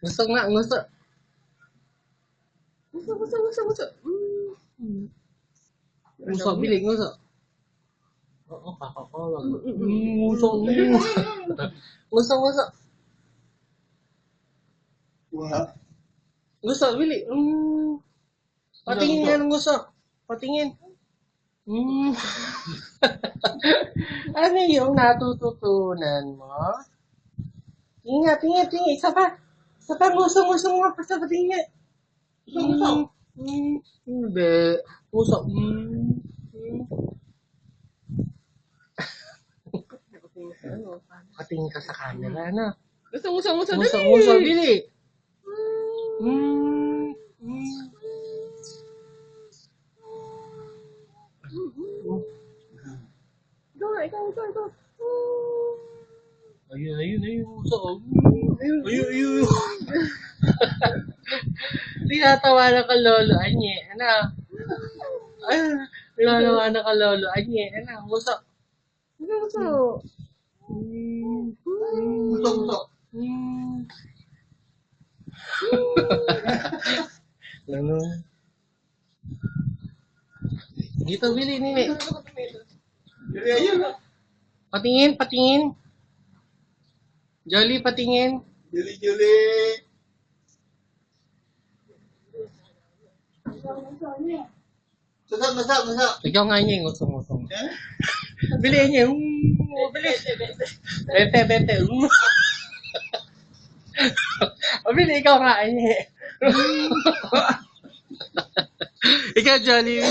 Gusto nga, gusto. Gusto, bili, gusto. Oo, kakakulang. Gusto. Gusto, gusto. Gusto, bili. Patingin nga ng gusto. Patingin. Ano yung natututunan mo? Tingin nga, tingin, tingin. Isa pa. Isa pa, gusto nga. Isa pa, tingin. Hindi. Gusto. Patingin ka sa camera, ano? Gusto, bili. Ikaw. Ayun. Gusto. Ayun. Tinatawa na ka, Lolo. Anye, ano? Tinatawa na ka, Lolo. Anye, ano? Gusto. Gusto. Ano? Dito, bili, nini. Patingin. Jolly, patingin. Juli. Masak. Ikaw nga niya, gusto. Bili niya. Bili. Bete. Bili, ikaw nga niya. Ikaw, Jolly.